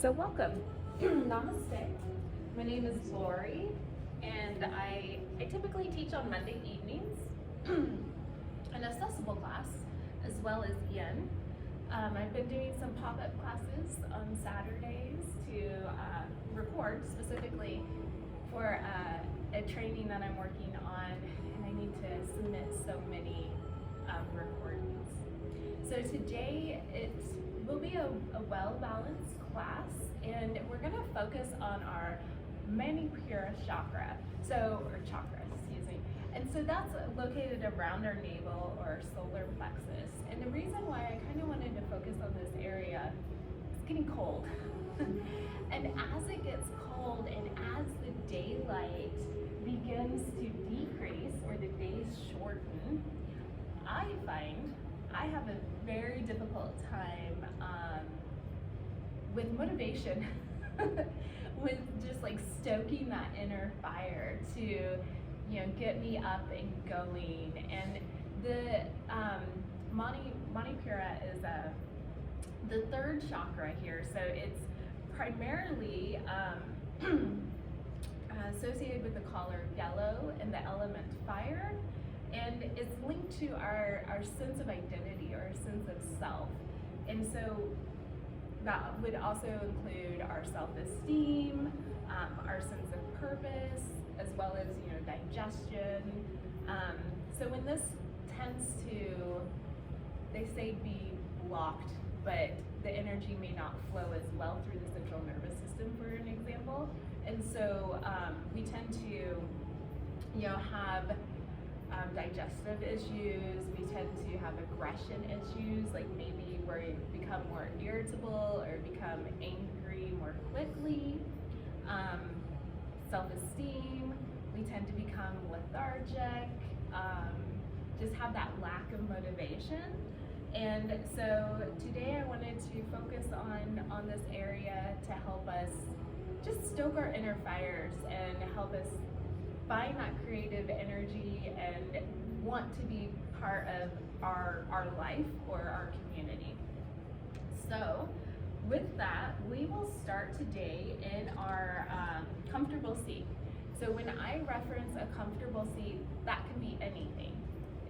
So welcome. Namaste. My name is Lori, and I typically teach on Monday evenings an accessible class as well as Yin. I've been doing some pop-up classes on Saturdays to record specifically for a training that I'm working on, and I need to submit so many recordings. So today it will be a well-balanced class, and we're going to focus on our Manipura chakra, or chakra, excuse me. And so that's located around our navel or solar plexus. And the reason why I kind of wanted to focus on this area, it's getting cold. And as it gets cold and as the daylight begins to decrease or the days shorten, I find I have a very difficult time with motivation, with just like stoking that inner fire to, get me up and going. And the Manipura is the third chakra here, so it's primarily associated with the color yellow and the element fire, and it's linked to our sense of identity or our sense of self. And so that would also include our self-esteem, our sense of purpose, as well as digestion. So when this tends to, they say, be blocked, but the energy may not flow as well through the central nervous system, for an example. And so we tend to, have digestive issues. We tend to have aggression issues, like maybe where you become more irritable or become angry more quickly. Self-esteem, we tend to become lethargic, just have that lack of motivation. And so today I wanted to focus on this area to help us just stoke our inner fires and help us find that creative energy and want to be part of our life or our community. So with that, we will start today in our comfortable seat. So when I reference a comfortable seat, that can be anything.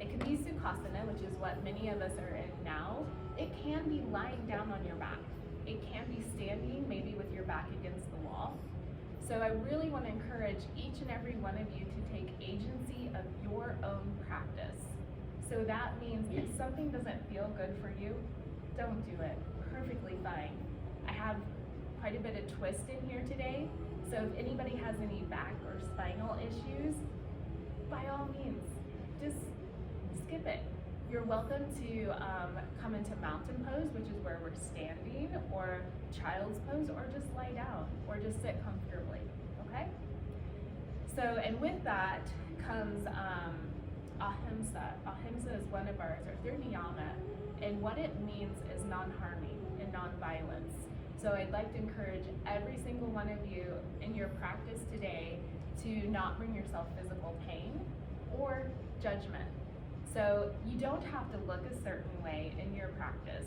It can be Sukhasana, which is what many of us are in now. It can be lying down on your back. It can be standing, maybe with your back against the wall. So I really want to encourage each and every one of you to take agency of your own practice. So that means if something doesn't feel good for you, don't do it. Perfectly fine. I have quite a bit of twist in here today, so if anybody has any back or spinal issues, by all means, just skip it. You're welcome to come into mountain pose, which is where we're standing, or child's pose, or just lie down, or just sit comfortably, okay? So, and with that comes ahimsa. Ahimsa is one of our third niyama, and what it means is non-harming and non-violence. So I'd like to encourage every single one of you in your practice today to not bring yourself physical pain or judgment. So you don't have to look a certain way in your practice.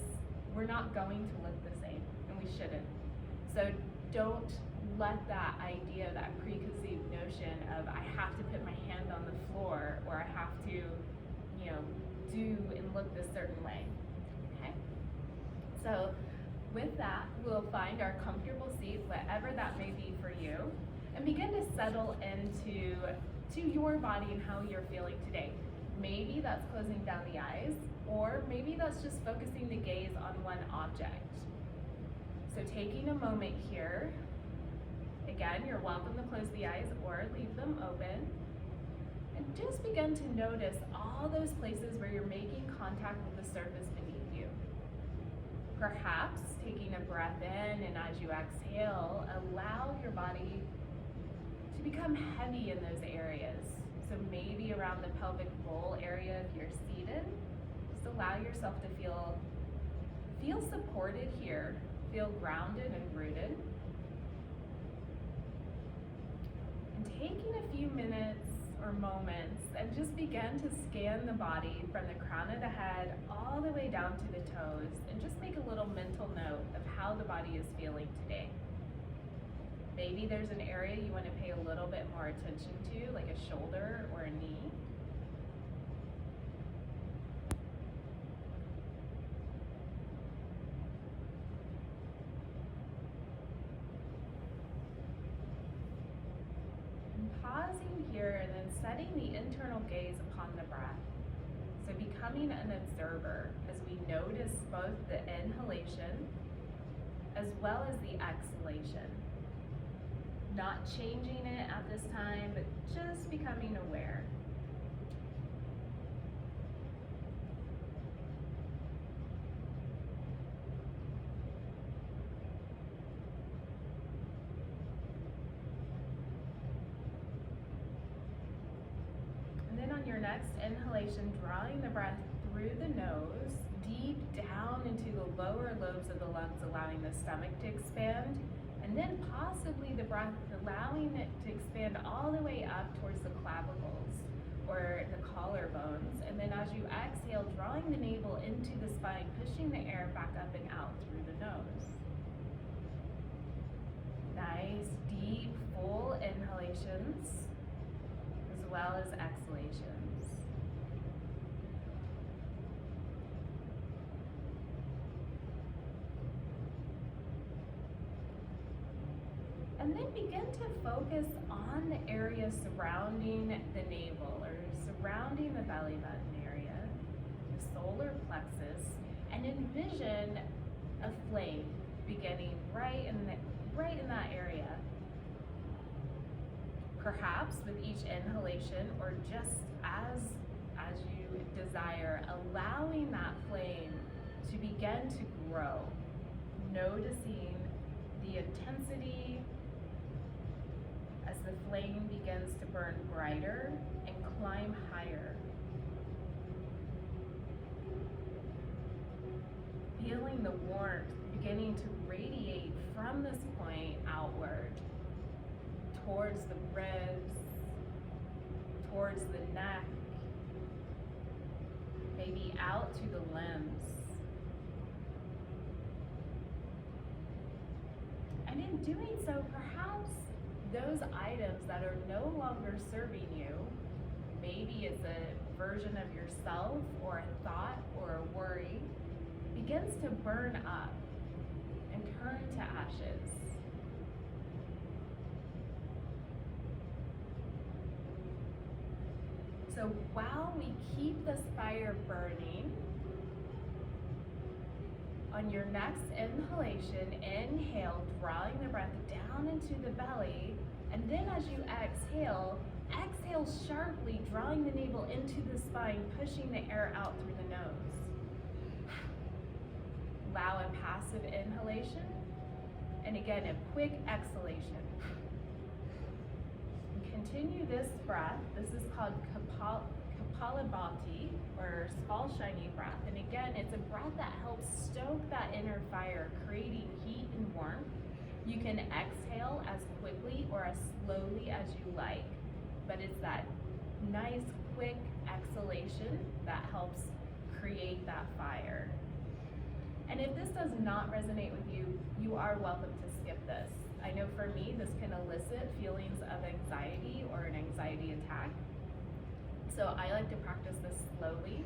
We're not going to look the same, and we shouldn't. So don't let that idea, that preconceived notion of I have to put my hand on the floor or I have to, do and look this certain way, okay? So with that, we'll find our comfortable seat, whatever that may be for you, and begin to settle into your body and how you're feeling today. Maybe that's closing down the eyes, or maybe that's just focusing the gaze on one object. So taking a moment here, again, you're welcome to close the eyes or leave them open, and just begin to notice all those places where you're making contact with the surface beneath you. Perhaps taking a breath in, and as you exhale, allow your body to become heavy in those areas. So maybe around the pelvic bowl area if you're seated. Just allow yourself to feel supported here, feel grounded and rooted. And taking a few minutes or moments and just begin to scan the body from the crown of the head all the way down to the toes, and just make a little mental note of how the body is feeling today. Maybe there's an area you want to pay a little bit more attention to, like a shoulder or a knee. Pausing here and then setting the internal gaze upon the breath. So becoming an observer as we notice both the inhalation as well as the exhalation. Not changing it at this time, but just becoming aware. Your next inhalation, drawing the breath through the nose, deep down into the lower lobes of the lungs, allowing the stomach to expand, and then possibly the breath allowing it to expand all the way up towards the clavicles or the collarbones. And then as you exhale, drawing the navel into the spine, pushing the air back up and out through the nose. Nice, deep, full inhalations, as well as exhalations. And then begin to focus on the area surrounding the navel or surrounding the belly button area, the solar plexus, and envision a flame beginning right in that area. Perhaps with each inhalation, or just as you desire, allowing that flame to begin to grow, noticing the intensity as the flame begins to burn brighter and climb higher. Feeling the warmth beginning to radiate from this point outward, towards the ribs, towards the neck, maybe out to the limbs. And in doing so, perhaps those items that are no longer serving you, maybe it's a version of yourself or a thought or a worry, begins to burn up and turn to ashes. So while we keep this fire burning, on your next inhalation, inhale, drawing the breath down into the belly, and then as you exhale sharply, drawing the navel into the spine, pushing the air out through the nose. Allow a passive inhalation, and again, a quick exhalation. Continue this breath. This is called Kapalabhati, or small shiny breath. And again, it's a breath that helps stoke that inner fire, creating heat and warmth. You can exhale as quickly or as slowly as you like, but it's that nice, quick exhalation that helps create that fire. And if this does not resonate with you, you are welcome to skip this. I know for me, this can elicit feelings of anxiety or an anxiety attack. So I like to practice this slowly.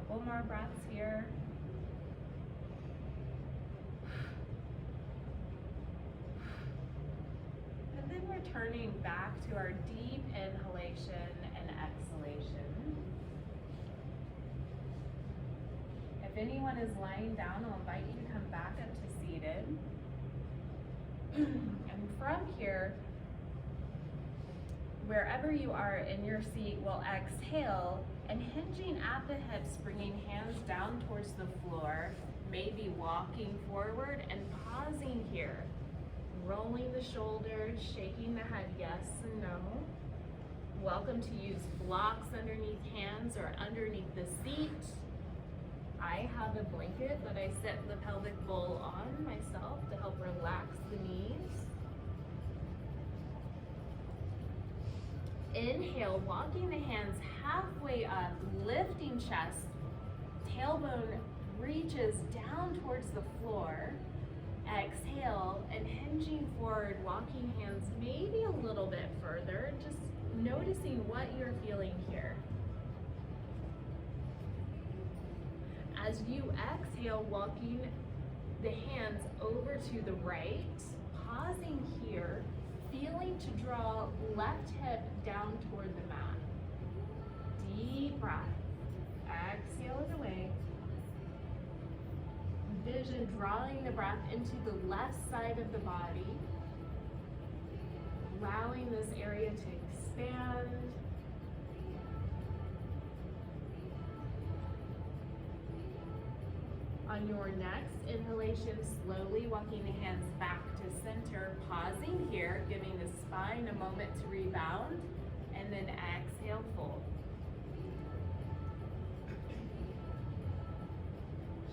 Couple more breaths here. And then returning back to our deep inhalation and exhalation. If anyone is lying down, I'll invite you to come back up to seated. And from here, wherever you are in your seat, we'll exhale and hinging at the hips, bringing hands down towards the floor, maybe walking forward and pausing here. Rolling the shoulders, shaking the head yes and no. Welcome to use blocks underneath hands or underneath the seat. I have a blanket that I set the pelvic bowl on myself to help relax the knees. Inhale, walking the hands halfway up, lifting chest. Tailbone reaches down towards the floor. Exhale and hinging forward, walking hands maybe a little bit further, just noticing what you're feeling here. As you exhale, walking the hands over to the right, pausing here, feeling to draw left hip down toward the mat. Deep breath. Exhale it away. Vision drawing the breath into the left side of the body, allowing this area to expand. On your next inhalation, slowly walking the hands back to center, pausing here, giving the spine a moment to rebound, and then exhale, fold.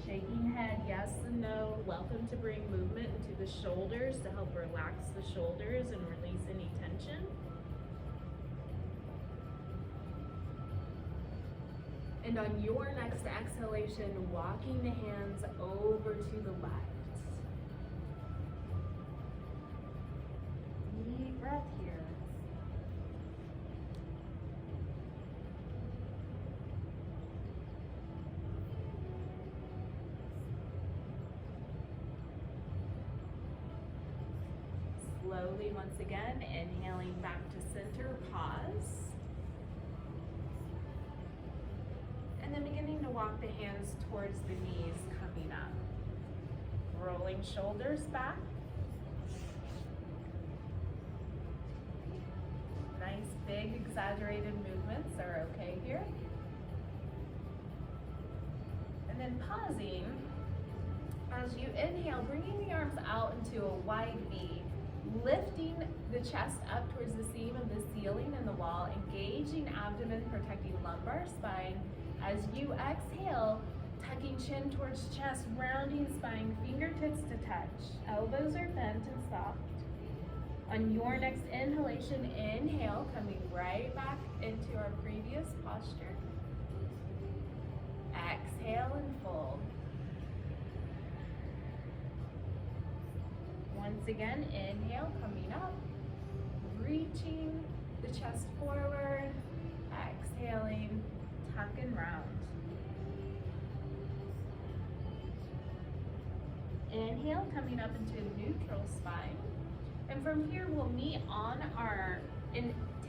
Shaking head, yes and no. Welcome to bring movement into the shoulders to help relax the shoulders and release any tension. And on your next exhalation, walking the hands over to the left. Deep breath here. Slowly, once again, inhaling back to center, pause. And then beginning to walk the hands towards the knees, coming up. Rolling shoulders back. Nice, big, exaggerated movements are okay here. And then pausing. As you inhale, bringing the arms out into a wide V. Lifting the chest up towards the seam of the ceiling and the wall, engaging abdomen, protecting lumbar spine. As you exhale, tucking chin towards chest, rounding spine, fingertips to touch. Elbows are bent and soft. On your next inhalation, inhale, coming right back into our previous posture. Exhale and fold. Once again, inhale, coming up, reaching the chest forward, exhaling, tuck and round. Inhale, coming up into a neutral spine. And from here, we'll meet on our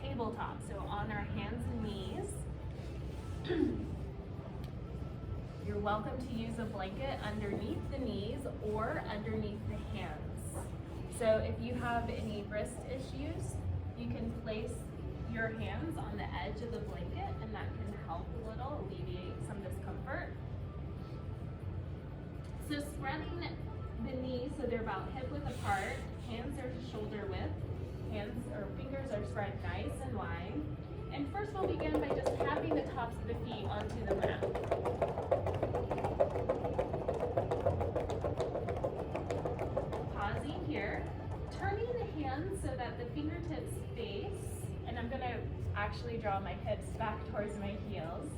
tabletop, so on our hands and knees. You're welcome to use a blanket underneath the knees or underneath the hands. So if you have any wrist issues, you can place your hands on the edge of the blanket, and that can help a little, alleviate some discomfort. So spreading the knees so they're about hip width apart, hands are shoulder width, hands or fingers are spread nice and wide. And first we'll begin by just tapping the tops of the feet onto the mat. Pausing here, turning the hands so that the fingertips face, and I'm gonna actually draw my hips back towards my heels.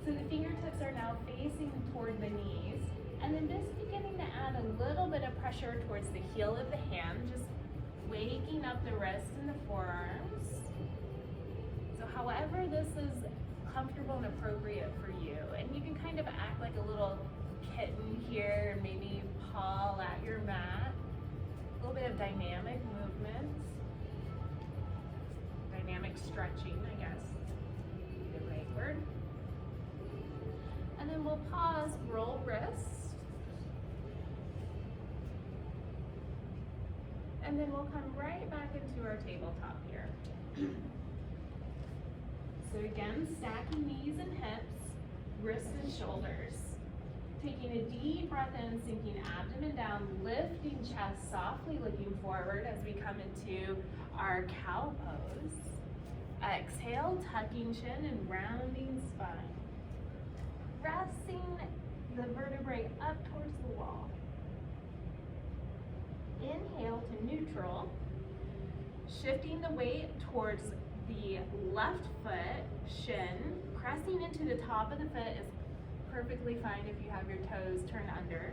So the fingertips are now facing toward the knees, and then just beginning to add a little bit of pressure towards the heel of the hand, just waking up the wrists and the forearms. So however this is comfortable and appropriate for you, and you can kind of act like a little kitten here, and maybe paw at your mat. A little bit of dynamic movements. Dynamic stretching, I guess, the right word. And then we'll pause, roll wrists. And then we'll come right back into our tabletop here. So again, stacking knees and hips, wrists and shoulders. Taking a deep breath in, sinking abdomen down, lifting chest softly, looking forward as we come into our cow pose. Exhale, tucking chin and rounding spine. Pressing the vertebrae up towards the wall. Inhale to neutral. Shifting the weight towards the left foot, shin. Pressing into the top of the foot is perfectly fine if you have your toes turned under.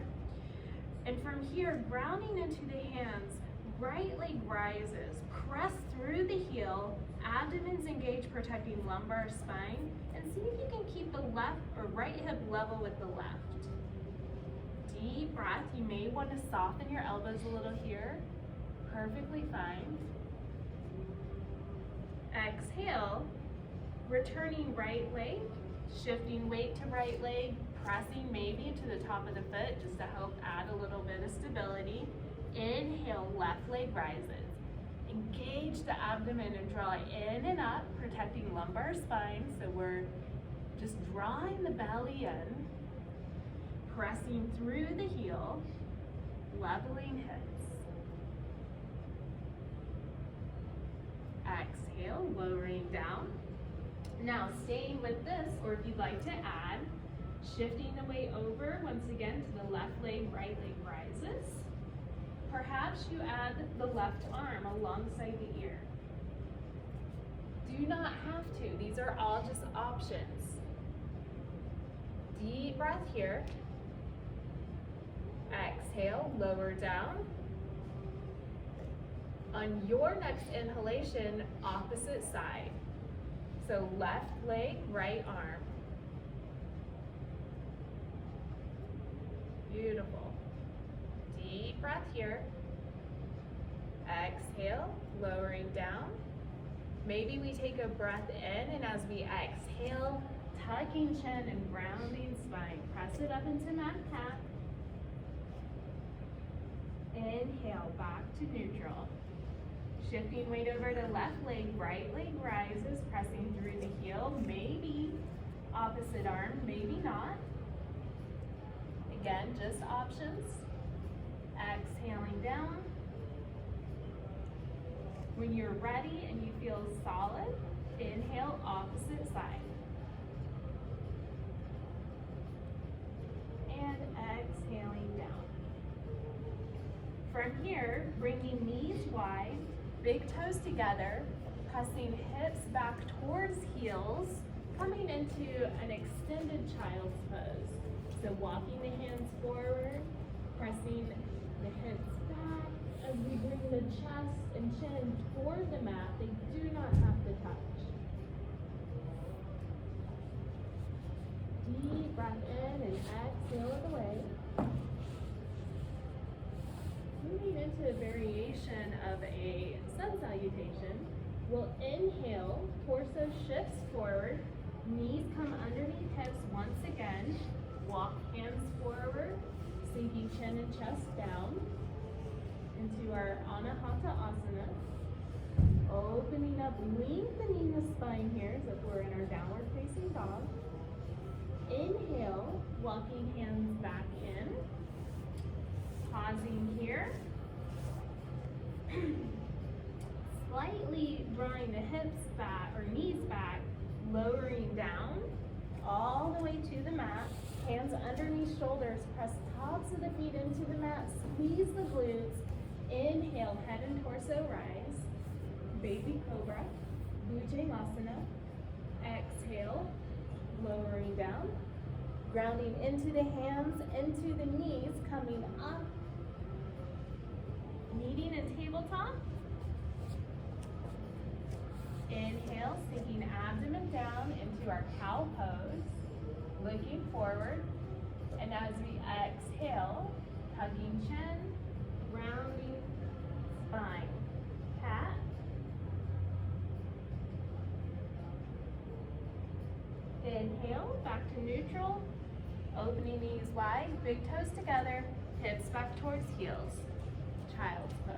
And from here, grounding into the hands, right leg rises. Press through the heel, abdomen's engaged, protecting lumbar spine, and see if you can keep the left or right hip level with the left. Deep breath. You may want to soften your elbows a little here. Perfectly fine. Exhale, returning right leg, shifting weight to right leg, pressing maybe into the top of the foot just to help add a little bit of stability. Inhale, left leg rises. Engage the abdomen and draw in and up, protecting lumbar spine. So we're just drawing the belly in, pressing through the heel, leveling hips. Exhale, lowering down. Now staying with this, or if you'd like to add, shifting the weight over once again to the left leg, right leg rises. Perhaps you add the left arm alongside the ear. Do not have to. These are all just options. Deep breath here. Exhale, lower down. On your next inhalation, opposite side. So left leg, right arm. Beautiful. Deep breath here. Exhale, lowering down. Maybe we take a breath in, and as we exhale, tucking chin and rounding spine. Press it up into mat cat. Inhale, back to neutral. Shifting weight over to left leg, right leg rises, pressing through the heel, maybe opposite arm, maybe not. Again, just options. Exhaling down. When you're ready and you feel solid, inhale, opposite side. And exhaling down. From here, bringing knees wide, big toes together, pressing hips back towards heels, coming into an extended child's pose. So walking the hands forward, pressing the hips back as we bring the chest and chin toward the mat. They do not have to touch. Deep breath in and exhale it away. Moving into a variation of a sun salutation, we'll inhale, torso shifts forward, knees come underneath hips once again, walk hands forward, sinking chin and chest down into our Hatha asana. Opening up, lengthening the spine here as if we're in our downward facing dog. Inhale, walking hands back in. Pausing here. Slightly drawing the hips back or knees back, lowering down all the way to the mat. Hands underneath shoulders, press tops of the feet into the mat, squeeze the glutes. Inhale, head and torso rise. Baby cobra, Bhujangasana. Exhale, lowering down. Grounding into the hands, into the knees, coming up. Meeting in tabletop. Inhale, sinking abdomen down into our cow pose. Looking forward. And as we exhale, tucking chin, rounding spine. Cat. Inhale, back to neutral. Opening knees wide, big toes together, hips back towards heels. Child's pose.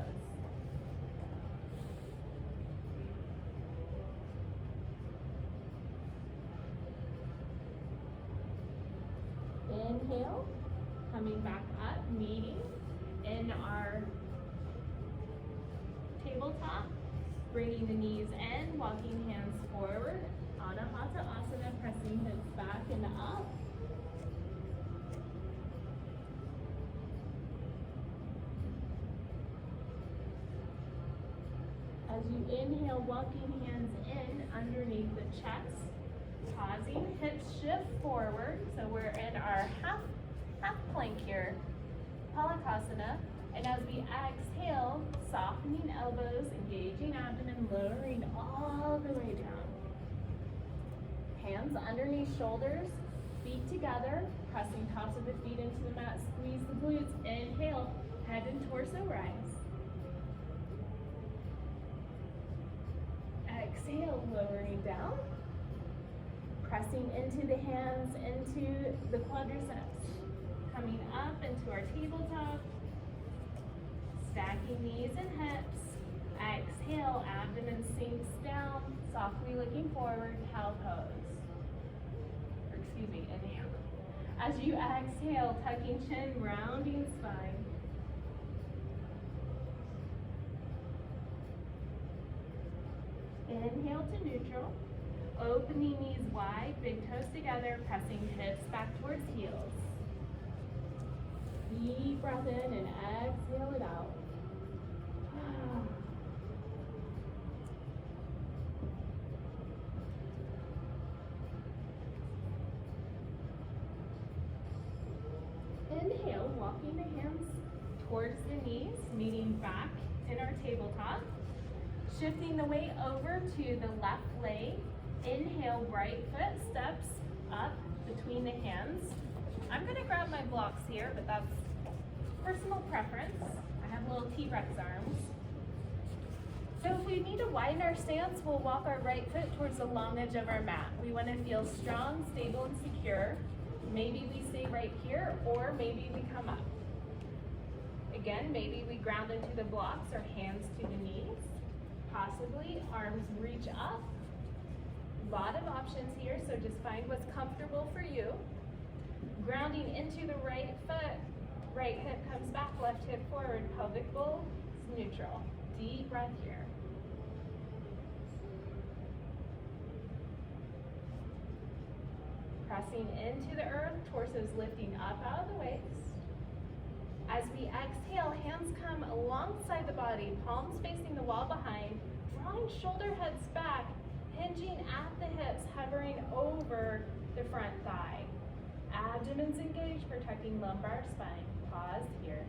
Inhale, coming back up, meeting in our tabletop, bringing the knees in, walking hands forward on a Hatha asana, pressing hips back and up. As you inhale, walking hands in underneath the chest, pausing, hips shift forward. So we're in our half plank here, Palakasana. And as we exhale, softening elbows, engaging abdomen, lowering all the way down. Hands underneath shoulders, feet together, pressing tops of the feet into the mat, squeeze the glutes. Inhale, head and torso rise. Exhale, lowering down, pressing into the hands, into the quadriceps, coming up into our tabletop, stacking knees and hips. Exhale, abdomen sinks down, softly looking forward, cow pose. Or excuse me, inhale. As you exhale, tucking chin, rounding spine. Inhale to neutral, opening knees wide, big toes together, pressing hips back towards heels. Deep breath in and exhale it out. Inhale, walking the hands towards the knees, meeting back in our tabletop. Shifting the weight over to the left leg. Inhale, right foot steps up between the hands. I'm going to grab my blocks here, but that's personal preference. I have little T-Rex arms. So if we need to widen our stance, we'll walk our right foot towards the long edge of our mat. We want to feel strong, stable, and secure. Maybe we stay right here, or maybe we come up. Again, maybe we ground into the blocks or hands to the knees. Possibly arms reach up. A lot of options here, so just find what's comfortable for you. Grounding into the right foot, right hip comes back, left hip forward, pelvic bowl is neutral. Deep breath here. Pressing into the earth, torso's lifting up out of the waist. As we exhale, hands come alongside the body, palms facing the wall behind, drawing shoulder heads back, hinging at the hips, hovering over the front thigh. Abdomen's engaged, protecting lumbar spine. Pause here.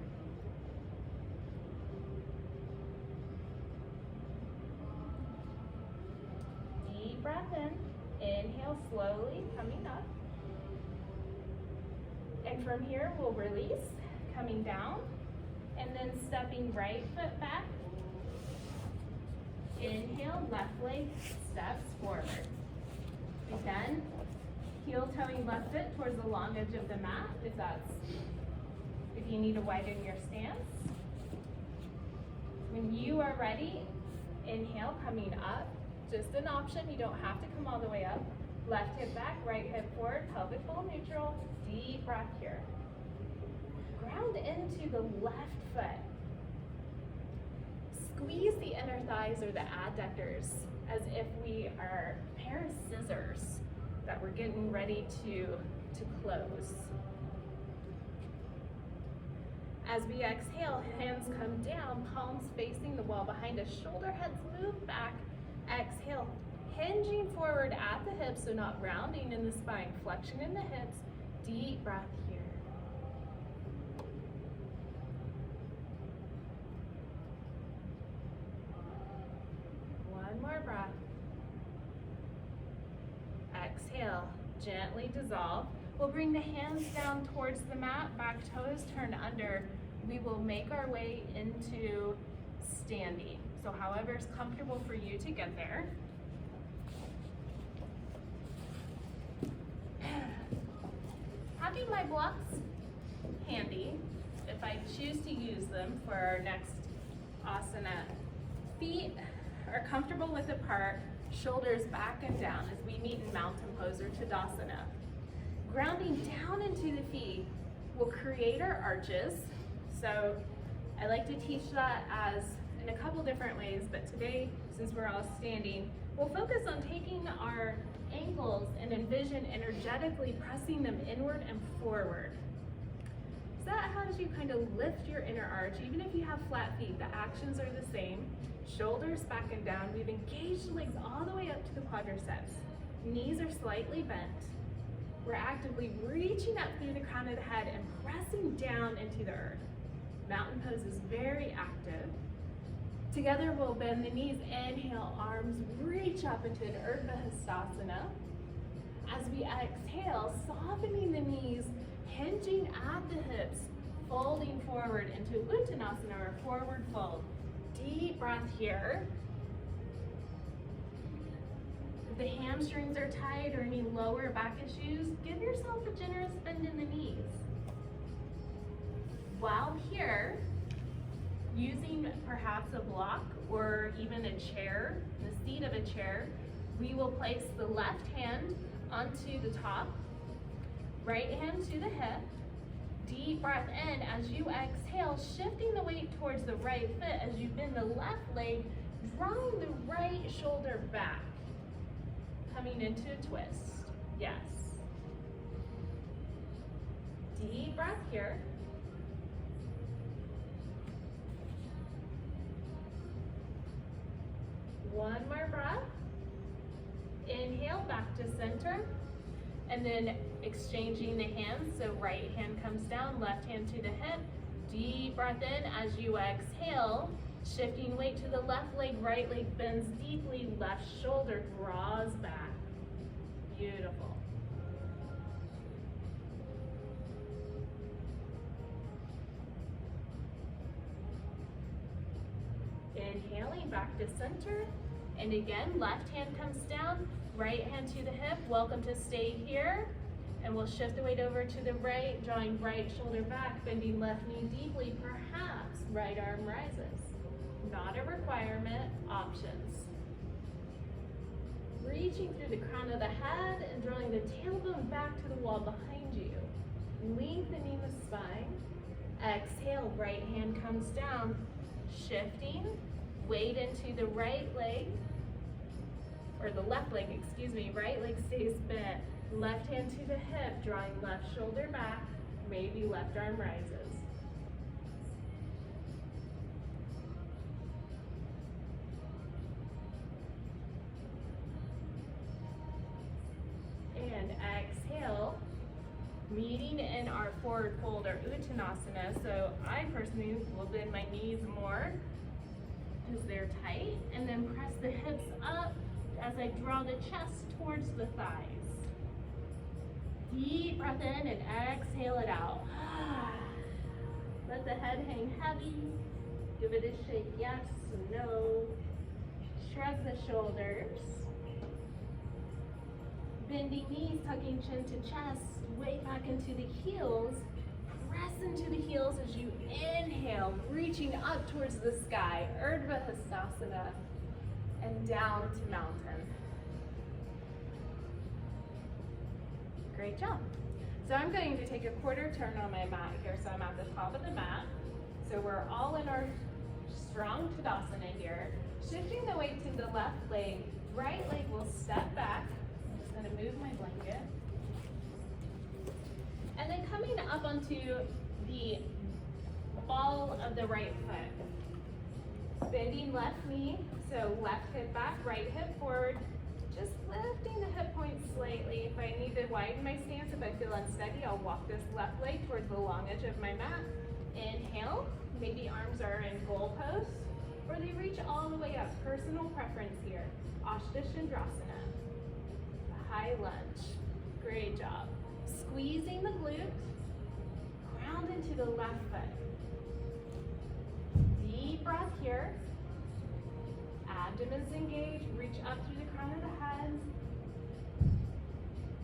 Deep breath in. Inhale slowly, coming up. And from here, we'll release. Coming down, and then stepping right foot back. Inhale, left leg steps forward. Again, heel toeing left foot towards the long edge of the mat if you need to widen your stance. When you are ready, inhale, coming up. Just an option, you don't have to come all the way up. Left hip back, right hip forward, pelvic bowl neutral. Deep breath here. Ground into the left foot. Squeeze the inner thighs or the adductors as if we are a pair of scissors that we're getting ready to close. As we exhale, hands come down, palms facing the wall behind us, shoulder heads move back. Exhale, hinging forward at the hips, so not rounding in the spine, flexion in the hips. Deep breath here. One more breath. Exhale, gently dissolve. We'll bring the hands down towards the mat, back toes turned under. We will make our way into standing. So however is comfortable for you to get there. Having my blocks handy, if I choose to use them for our next asana. Feet are comfortable width apart, shoulders back and down as we meet in mountain pose or Tadasana. Grounding down into the feet will create our arches. So I like to teach that as in a couple different ways, but today, since we're all standing, we'll focus on taking our ankles and envision energetically pressing them inward and forward. So that helps you kind of lift your inner arch. Even if you have flat feet, the actions are the same. Shoulders back and down. We've engaged the legs all the way up to the quadriceps. Knees are slightly bent. We're actively reaching up through the crown of the head and pressing down into the earth. Mountain pose is very active. Together we'll bend the knees, inhale, arms reach up into an Urdhva Hastasana. As we exhale, softening the knees, hinging at the hips, folding forward into Uttanasana or forward fold. Deep breath here. If the hamstrings are tight or any lower back issues, give yourself a generous bend in the knees. While here, using perhaps a block or even a chair, the seat of a chair, we will place the left hand onto the top, right hand to the hip. Deep breath in as you exhale, shifting the weight towards the right foot as you bend the left leg, drawing the right shoulder back, coming into a twist. Yes. Deep breath here. One more breath. Inhale, back to center. And then exchanging the hands, so right hand comes down, left hand to the hip. Deep breath in as you exhale, shifting weight to the left leg, right leg bends deeply, left shoulder draws back. Beautiful. Inhaling back to center. And again, left hand comes down, right hand to the hip. Welcome to stay here. And we'll shift the weight over to the right, drawing right shoulder back, bending left knee deeply, perhaps right arm rises. Not a requirement, options. Reaching through the crown of the head and drawing the tailbone back to the wall behind you. Lengthening the spine. Exhale, right hand comes down, shifting, weight into the right leg, or the left leg, excuse me, right leg stays bent. Left hand to the hip, drawing left shoulder back, maybe left arm rises. And exhale, meeting in our forward fold or Uttanasana. So I personally will bend my knees more because they're tight, and then press the hips up as I draw the chest towards the thighs. Deep breath in and exhale it out. Let the head hang heavy. Give it a shake, yes, no. Shrug the shoulders. Bending knees, tucking chin to chest, weight back into the heels. Press into the heels as you inhale, reaching up towards the sky, Urdhva Hastasana, and down to mountain. Great job. So I'm going to take a quarter turn on my mat here, so I'm at the top of the mat. So we're all in our strong Tadasana here. Shifting the weight to the left leg, right leg will step back. I'm just gonna move my blanket. And then coming up onto the ball of the right foot. Bending left knee, so left hip back, right hip forward. Just lifting the hip points slightly. If I need to widen my stance, if I feel unsteady, I'll walk this left leg towards the long edge of my mat. Inhale, maybe arms are in goal pose, or they reach all the way up. Personal preference here. Ashtadhandrasana, a high lunge. Great job. Squeezing the glute, ground into the left foot. Deep breath here. Abdomen's engaged, reach up through the crown of the head.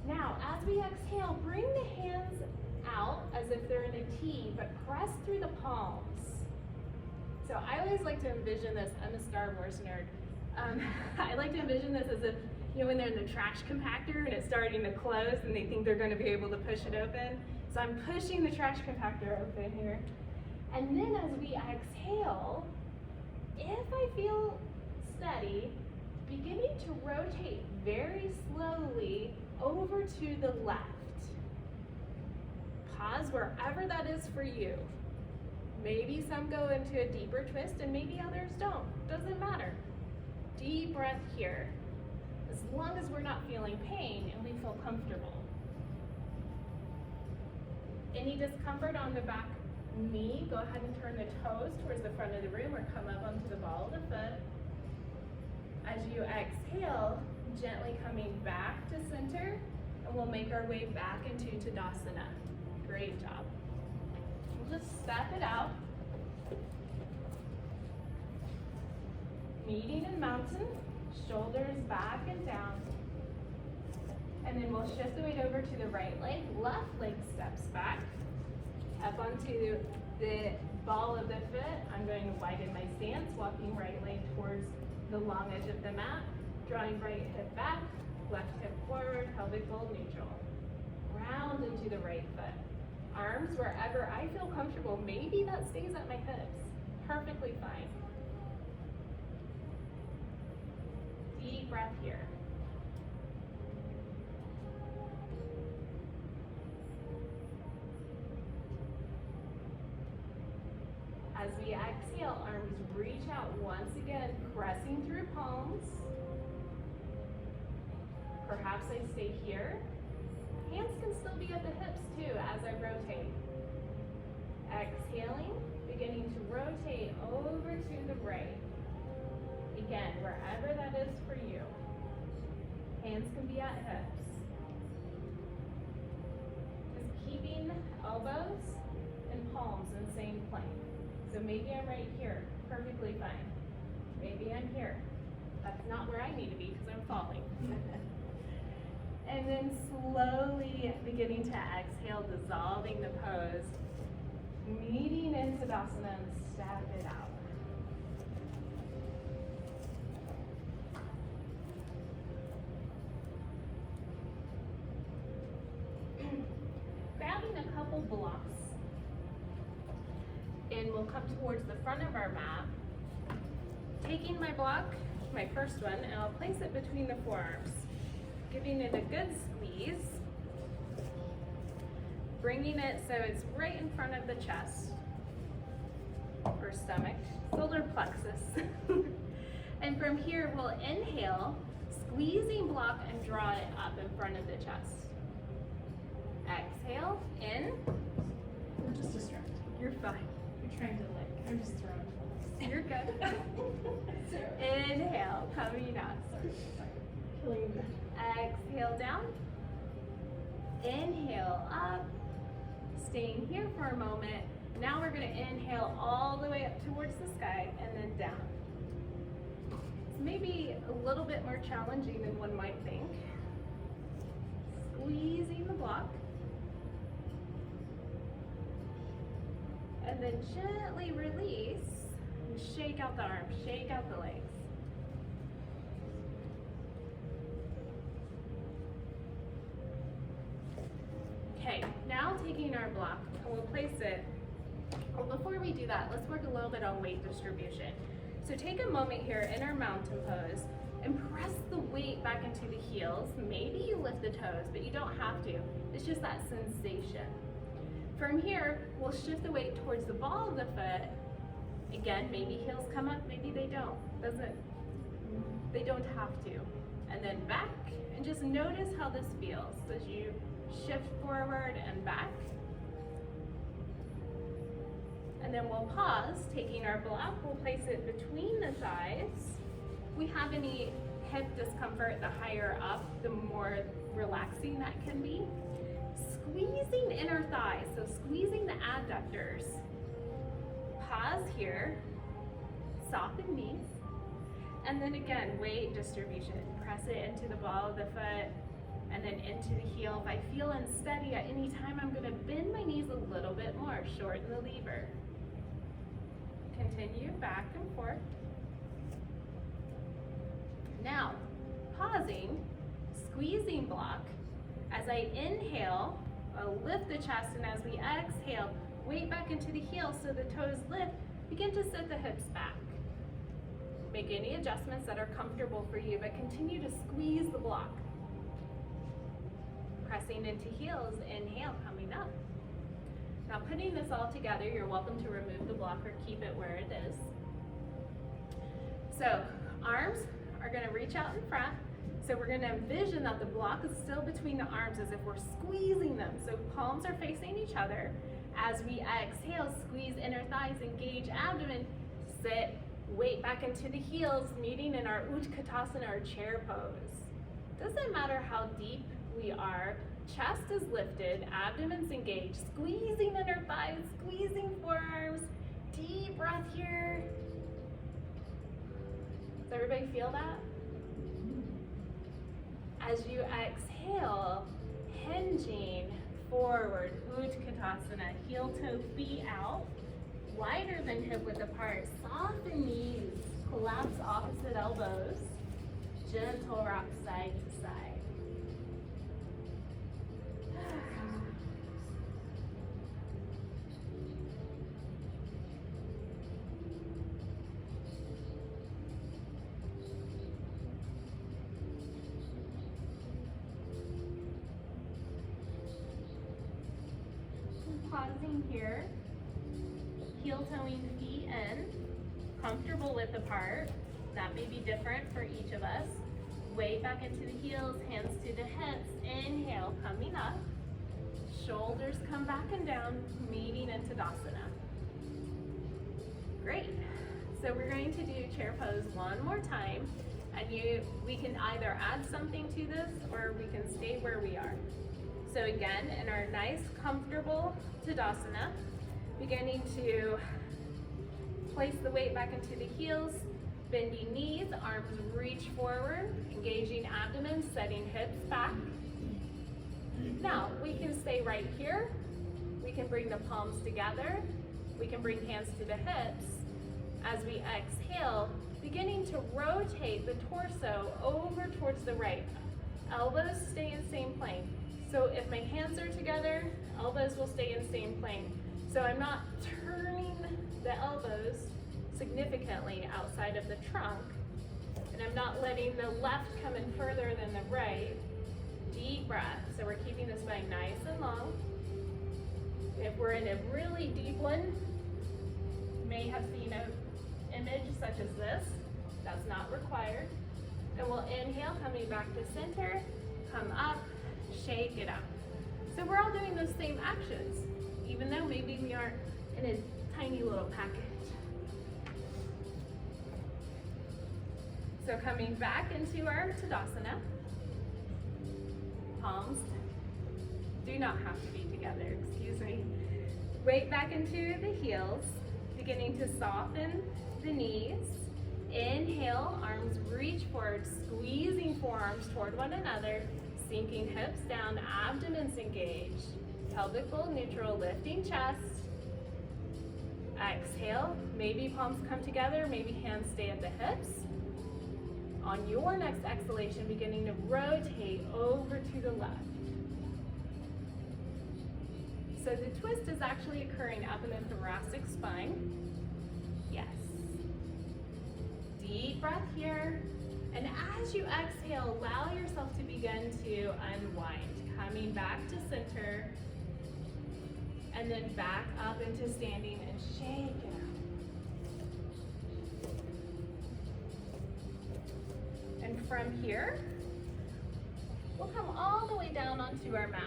Now, as we exhale, bring the hands out as if they're in a T, but press through the palms. So I always like to envision this, I'm a Star Wars nerd. I like to envision this as if you know, when they're in the trash compactor and it's starting to close and they think they're going to be able to push it open. So I'm pushing the trash compactor open here. And then as we exhale, if I feel steady, beginning to rotate very slowly over to the left. Pause wherever that is for you. Maybe some go into a deeper twist and maybe others don't. Doesn't matter. Deep breath here. As long as we're not feeling pain and we feel comfortable. Any discomfort on the back knee, go ahead and turn the toes towards the front of the room or come up onto the ball of the foot. As you exhale, gently coming back to center, and we'll make our way back into Tadasana. Great job. We'll just step it out. Meeting in mountain, shoulders back and down. And then we'll shift the weight over to the right leg, left leg steps back. Up onto the ball of the foot, I'm going to widen my stance, walking right leg towards the long edge of the mat, drawing right hip back, left hip forward, pelvic bowl neutral. Round into the right foot. Arms wherever I feel comfortable. Maybe that stays at my hips. Perfectly fine. Deep breath here. As we exhale, arms reach out once again, pressing through palms. Perhaps I stay here. Hands can still be at the hips too as I rotate. Exhaling, beginning to rotate over to the right. Again, wherever that is for you. Hands can be at hips. Just keeping elbows and palms in the same plane. So maybe I'm right here, perfectly fine. Maybe I'm here. That's not where I need to be because I'm falling. And then slowly beginning to exhale, dissolving the pose, meeting in Tadasana and step it out. Grabbing a couple blocks. And we'll come towards the front of our mat. Taking my block, my first one, and I'll place it between the forearms. Giving it a good squeeze. Bringing it so it's right in front of the chest or stomach, solar plexus. And from here, we'll inhale, squeezing block and draw it up in front of the chest. Exhale, in. I'm just distracted. You're fine. You're trying to I'm just throwing. You're good. Inhale, coming up. Killing me. Exhale down. Inhale up. Staying here for a moment. Now we're going to inhale all the way up towards the sky and then down. It's maybe a little bit more challenging than one might think. Squeezing the block. And then gently release and shake out the arms, shake out the legs. Okay, now taking our block, and we'll place it. Well, before we do that, let's work a little bit on weight distribution. So take a moment here in our mountain pose and press the weight back into the heels. Maybe you lift the toes, but you don't have to. It's just that sensation. From here, we'll shift the weight towards the ball of the foot. Again, maybe heels come up, maybe they don't. They don't have to. And then back, and just notice how this feels as you shift forward and back. And then we'll pause, taking our block, we'll place it between the thighs. If we have any hip discomfort, the higher up, the more relaxing that can be. Squeezing inner thighs, so squeezing the adductors. Pause here, soften knees, and then again, weight distribution. Press it into the ball of the foot, and then into the heel. If I feel unsteady at any time, I'm going to bend my knees a little bit more, shorten the lever. Continue back and forth. Now, pausing, squeezing block. As I inhale, I'll lift the chest, and as we exhale, weight back into the heels so the toes lift. Begin to sit the hips back. Make any adjustments that are comfortable for you, but continue to squeeze the block. Pressing into heels, inhale, coming up. Now putting this all together, you're welcome to remove the block or keep it where it is. So arms are going to reach out in front. So we're going to envision that the block is still between the arms as if we're squeezing them. So palms are facing each other. As we exhale, squeeze inner thighs, engage abdomen, sit, weight back into the heels, meeting in our Utkatasana or chair pose. Doesn't matter how deep we are, chest is lifted, abdomen's engaged, squeezing inner thighs, squeezing forearms, deep breath here. Does everybody feel that? As you exhale, hinging forward, Utkatasana, heel toe feet out, wider than hip width apart, soften knees, collapse opposite elbows, gentle rock side to side. Pausing here, heel toeing feet in, comfortable width apart. That may be different for each of us. Weight back into the heels, hands to the hips. Inhale, coming up. Shoulders come back and down, meeting into Tadasana. Great. So we're going to do chair pose one more time. And we can either add something to this or we can stay where we are. So again, in our nice, comfortable Tadasana, beginning to place the weight back into the heels, bending knees, arms reach forward, engaging abdomen, setting hips back. Now, we can stay right here. We can bring the palms together. We can bring hands to the hips. As we exhale, beginning to rotate the torso over towards the right. Elbows stay in same plane. So if my hands are together, elbows will stay in same plane. So I'm not turning the elbows significantly outside of the trunk, and I'm not letting the left come in further than the right. Deep breath. So we're keeping the spine nice and long. If we're in a really deep one, you may have seen an image such as this. That's not required. And we'll inhale, coming back to center, come up, shake it out. So we're all doing those same actions, even though maybe we aren't in a tiny little package. So coming back into our Tadasana, palms do not have to be together, excuse me. Weight back into the heels, beginning to soften the knees. Inhale, arms reach forward, squeezing forearms toward one another, sinking hips down, abdomen's engaged. Pelvic bowl neutral, lifting chest. Exhale, maybe palms come together, maybe hands stay at the hips. On your next exhalation, beginning to rotate over to the left. So the twist is actually occurring up in the thoracic spine. Yes. Deep breath here. And as you exhale, allow yourself to begin to unwind. Coming back to center. And then back up into standing and shake it out. And from here, we'll come all the way down onto our mat.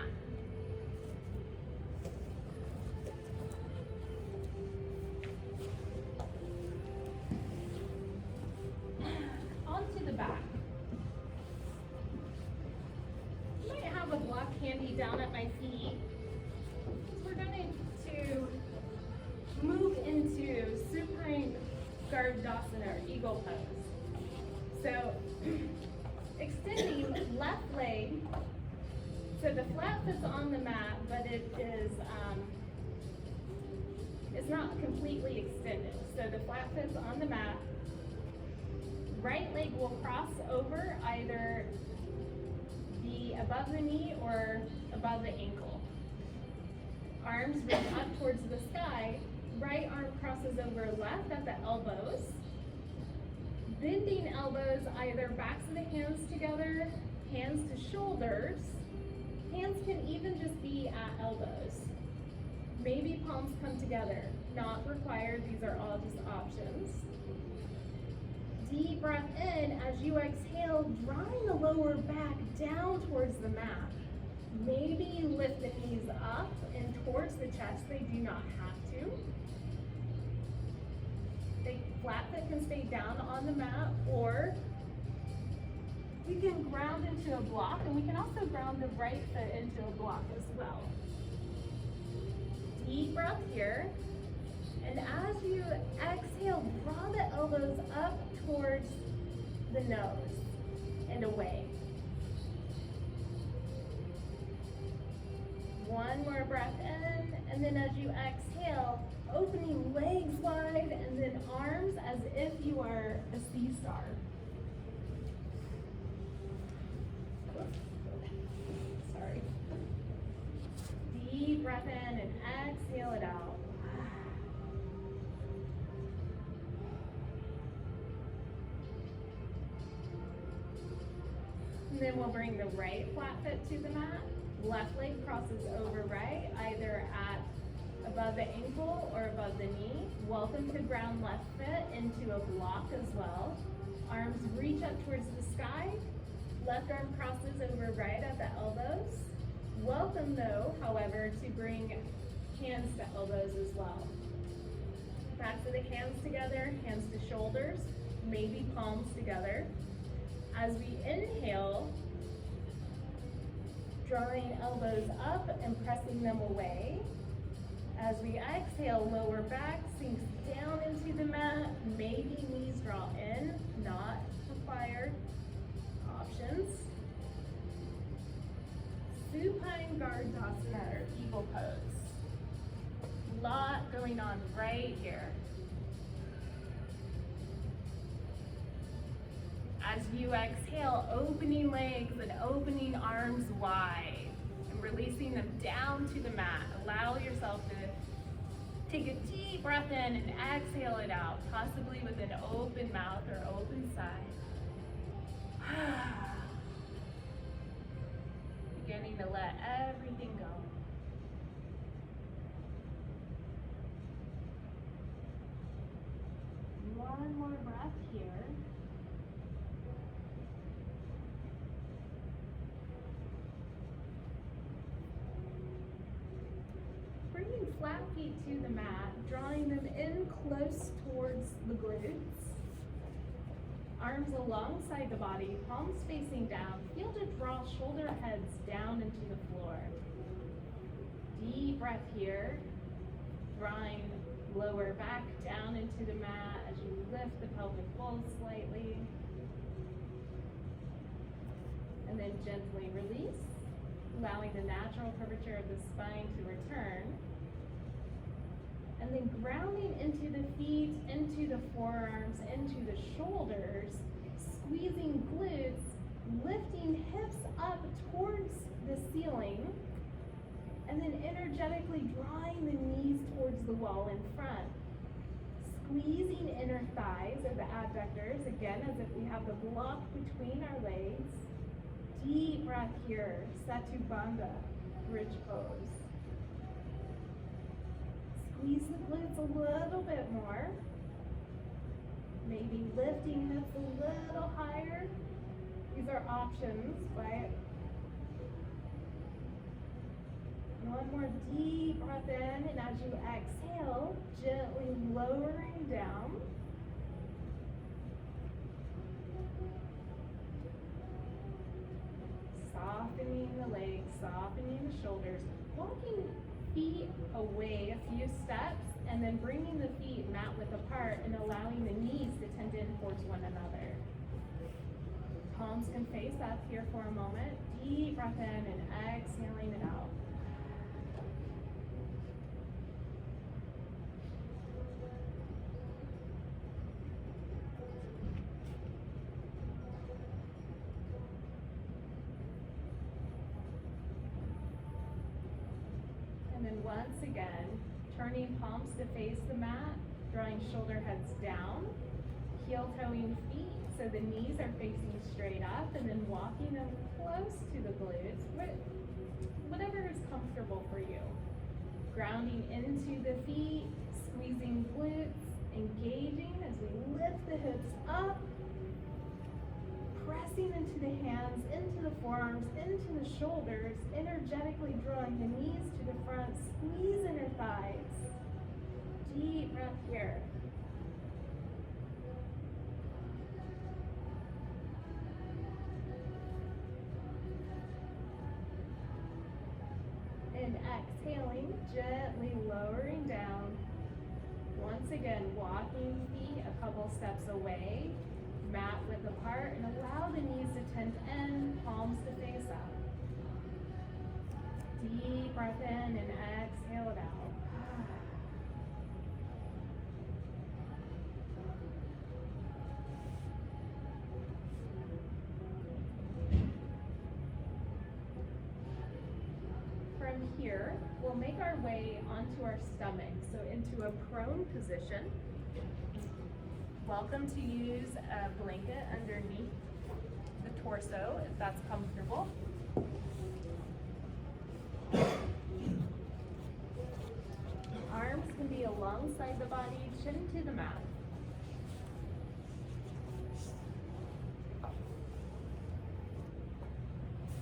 Onto the back. I might have a block handy down at my feet. We're going to move into supine Gardasana or eagle pose. So extending left leg, so the flat foot's on the mat, but it is it's not completely extended. So the flat foot's on the mat, right leg will cross over either be above the knee or above the ankle. Arms reach up towards the sky. Right arm crosses over left at the elbows. Bending elbows, either backs of the hands together, hands to shoulders. Hands can even just be at elbows. Maybe palms come together. Not required, these are all just options. Deep breath in as you exhale, drawing the lower back down towards the mat. Maybe lift the knees up and towards the chest, they do not have to. The flat foot can stay down on the mat, or we can ground into a block, and we can also ground the right foot into a block as well. Deep breath here, and as you exhale, draw the elbows up towards the nose and away. One more breath in, and then as you exhale, opening legs wide and then arms as if you are a sea star. Sorry. Deep breath in and exhale it out. And then we'll bring the right flat foot to the mat. Left leg crosses over right, either at above the ankle or above the knee. Welcome to ground left foot into a block as well. Arms reach up towards the sky. Left arm crosses over right at the elbows. Welcome though, however, to bring hands to elbows as well. Backs of the hands together, hands to shoulders, maybe palms together. As we inhale, drawing elbows up and pressing them away. As we exhale, lower back sinks down into the mat. Maybe knees draw in, not required. Options. Supine Gardasana or eagle pose. Lot going on right here. As you exhale, opening legs and opening arms wide and releasing them down to the mat. Allow yourself to take a deep breath in and exhale it out, possibly with an open mouth or open sigh. Beginning to let everything go. One more breath here. Bringing flat feet to the mat, drawing them in close towards the glutes. Arms alongside the body, palms facing down. Feel to draw shoulder heads down into the floor. Deep breath here, drawing lower back down into the mat as you lift the pelvic bowl slightly. And then gently release, allowing the natural curvature of the spine to return. And then grounding into the feet, into the forearms, into the shoulders, squeezing glutes, lifting hips up towards the ceiling, and then energetically drawing the knees towards the wall in front. Squeezing inner thighs or the abductors, again, as if we have the block between our legs. Deep breath here, Setu Bandha, bridge pose. Squeeze the glutes a little bit more. Maybe lifting hips a little higher. These are options, but one more deep breath in, and as you exhale, gently lowering down. Softening the legs, softening the shoulders, walking feet away a few steps, and then bringing the feet mat width apart and allowing the knees to tend in towards one another. Palms can face up here for a moment. Deep breath in and exhaling it out. once again, turning palms to face the mat, drawing shoulder heads down, heel toeing feet so the knees are facing straight up, and then walking them close to the glutes, whatever is comfortable for you. Grounding into the feet, squeezing glutes, engaging as we lift the hips up, pressing into the hands, into the forearms, into the shoulders, energetically drawing the knees to the front, squeeze inner thighs. Deep breath here. And exhaling, gently lowering down. Once again, walking feet a couple steps away, mat width apart, and allow the knees to tent in, palms to face up. Deep breath in and exhale it out. From here, we'll make our way onto our stomach, so into a prone position. Welcome to use a blanket underneath the torso if that's comfortable. Arms can be alongside the body, chin to the mat.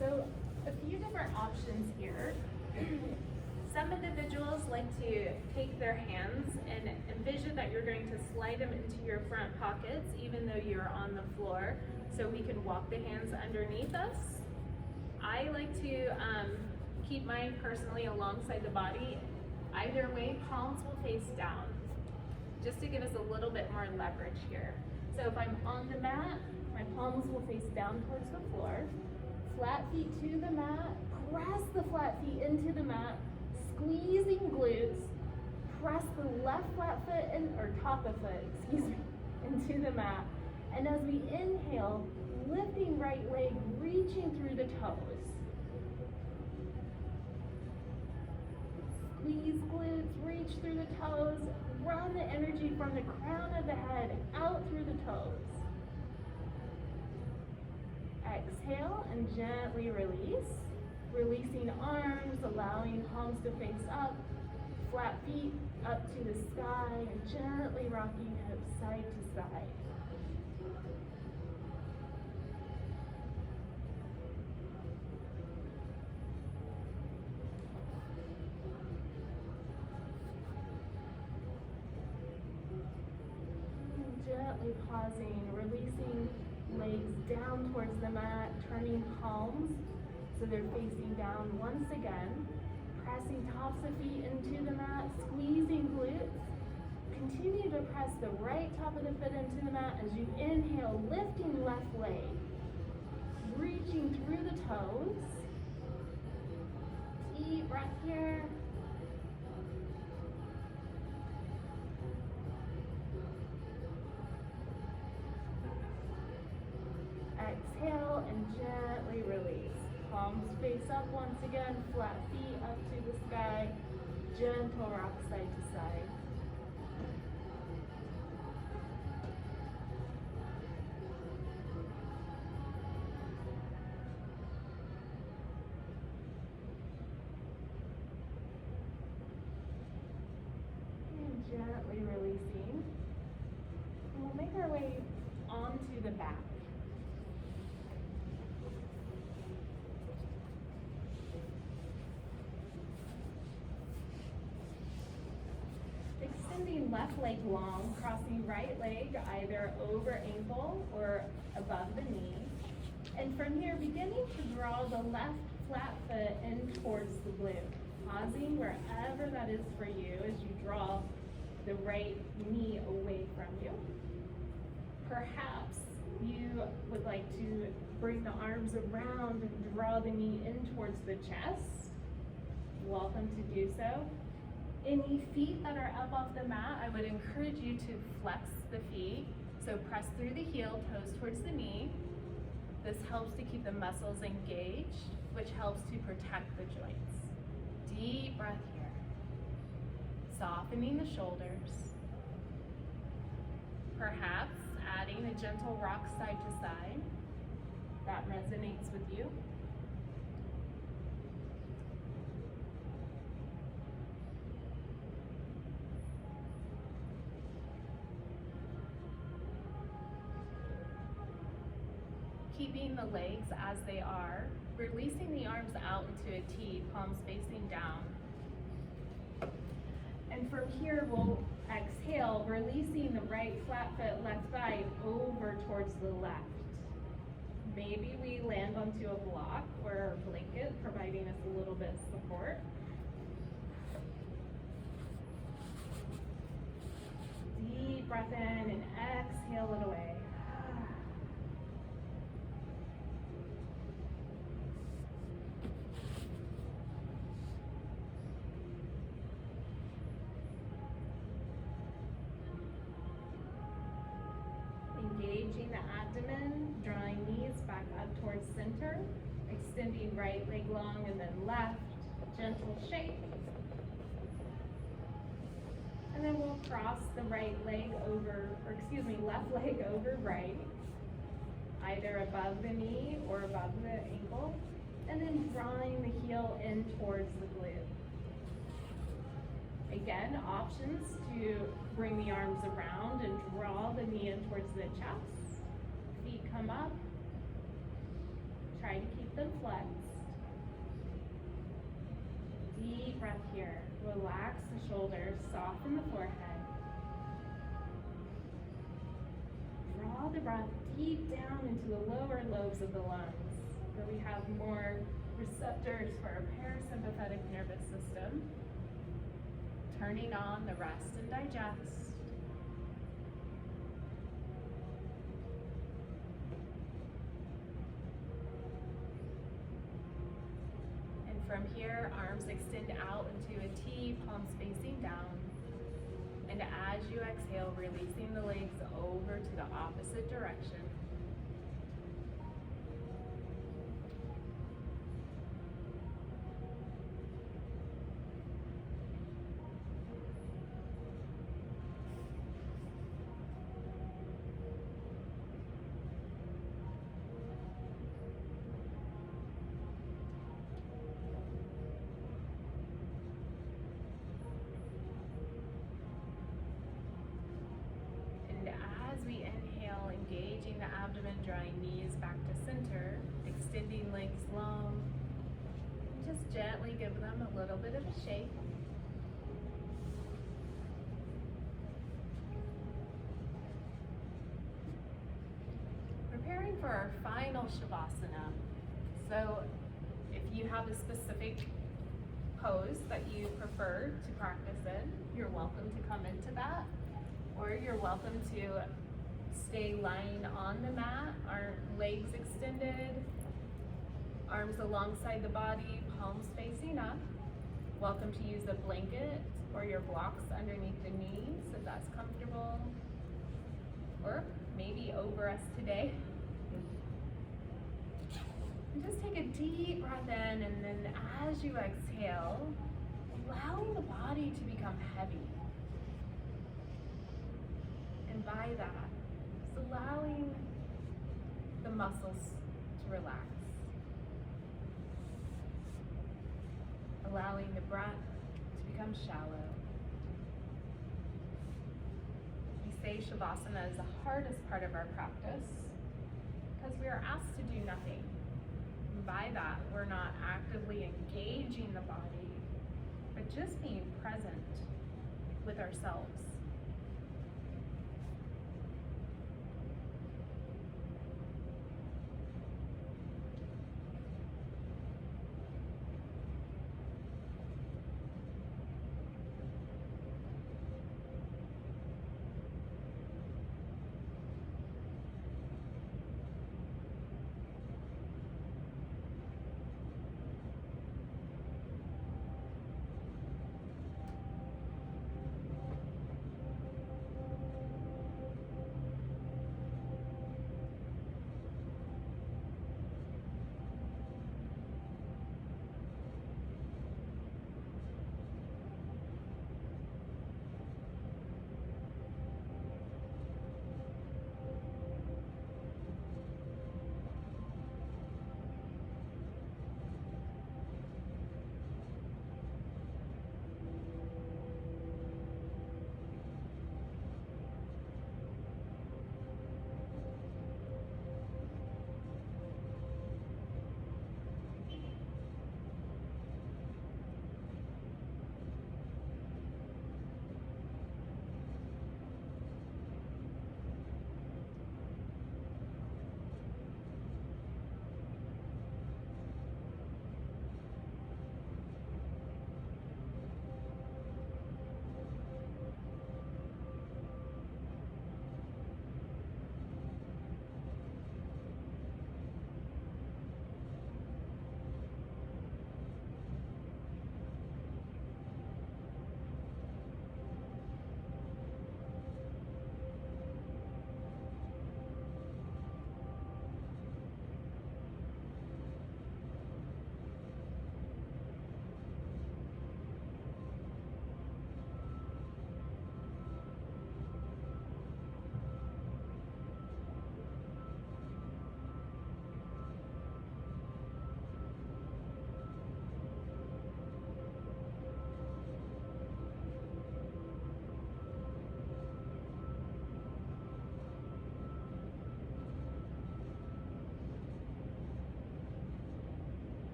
So a few different options here. Some individuals like to take their hands and envision that you're going to slide them into your front pockets even though you're on the floor, so we can walk the hands underneath us. I like to keep mine personally alongside the body. Either way, palms will face down, just to give us a little bit more leverage here. So if I'm on the mat, my palms will face down towards the floor. Flat feet to the mat, press the flat feet into the mat, squeezing glutes, press the left flat foot or top of foot, into the mat. And as we inhale, lifting right leg, reaching through the toes. Squeeze glutes, reach through the toes, run the energy from the crown of the head out through the toes. Exhale and gently release. Releasing arms, allowing palms to face up, flat feet up to the sky, and gently rocking hips side to side. Gently pausing, releasing legs down towards the mat, turning palms so they're facing down once again. Pressing tops of feet into the mat, squeezing glutes. Continue to press the right top of the foot into the mat as you inhale, lifting left leg. Reaching through the toes. Deep breath here. Exhale and gently release. Palms face up once again, flat feet up to the sky, gentle rock side to side. And gently releasing. And we'll make our way onto the back. Extending left leg long, crossing right leg either over ankle or above the knee. And from here, beginning to draw the left flat foot in towards the glute. Pausing wherever that is for you as you draw the right knee away from you. Perhaps you would like to bring the arms around and draw the knee in towards the chest. Welcome to do so. Any feet that are up off the mat, I would encourage you to flex the feet. So press through the heel, toes towards the knee. This helps to keep the muscles engaged, which helps to protect the joints. Deep breath here. softening the shoulders. Perhaps adding a gentle rock side to side. That resonates with you. Keeping the legs as they are, releasing the arms out into a T, palms facing down. And from here, we'll exhale, releasing the right flat foot, left thigh over towards the left. Maybe we land onto a block or a blanket, providing us a little bit of support. Deep breath in and exhale it away. Engaging the abdomen, drawing knees back up towards center, extending right leg long and then left, gentle shake. And then we'll cross the left leg over right, either above the knee or above the ankle, and then drawing the heel in towards the glute. Again, options to bring the arms around and draw the knee in towards the chest. Feet come up. Try to keep them flexed. Deep breath here. Relax the shoulders, soften the forehead. Draw the breath deep down into the lower lobes of the lungs, where we have more receptors for our parasympathetic nervous system. Turning on the rest and digest. And from here, arms extend out into a T, palms facing down. And as you exhale, releasing the legs over to the opposite direction. Engaging the abdomen, drawing knees back to center, extending legs long. Just gently give them a little bit of a shake. Preparing for our final Shavasana. So if you have a specific pose that you prefer to practice in, you're welcome to come into that, or you're welcome to stay lying on the mat, our legs extended, arms alongside the body, palms facing up. Welcome to use a blanket or your blocks underneath the knees if that's comfortable, or maybe over us today. And just take a deep breath in, and then as you exhale, allowing the body to become heavy. And by that, allowing the muscles to relax. Allowing the breath to become shallow. We say Shavasana is the hardest part of our practice because we are asked to do nothing. And by that, we're not actively engaging the body, but just being present with ourselves.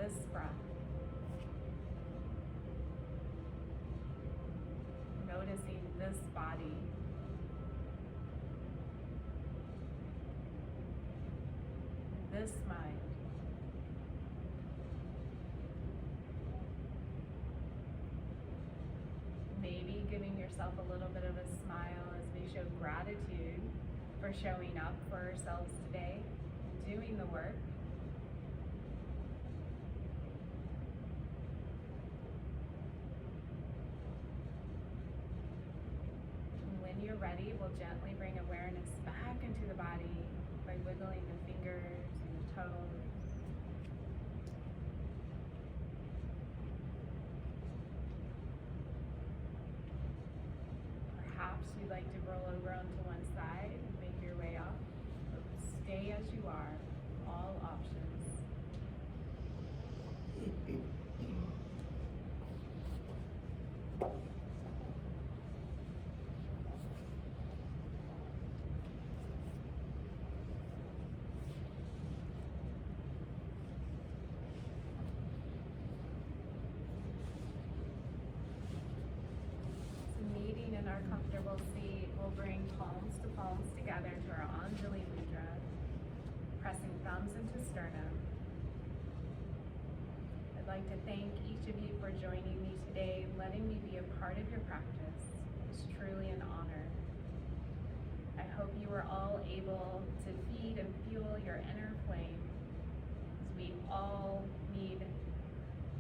this breath. Noticing this body. This mind. Maybe giving yourself a little bit of a smile as we show gratitude for showing up for ourselves today, doing the work. And when you're ready, we'll gently bring awareness back into the body by wiggling the fingers and the toes. Perhaps you'd like to roll over onto one side and make your way up. Or stay as you are, all options. Meeting in our comfortable seat, we'll bring palms to palms together to our Anjali Mudra, pressing thumbs into sternum. I'd like to thank each of you for joining me today and letting me be a part of your practice. It's truly an honor. I hope you are all able to feed and fuel your inner flame, as we all need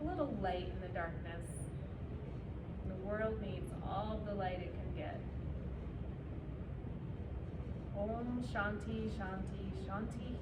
a little light in the darkness. The world needs all the light it can get. Om Shanti Shanti Shanti.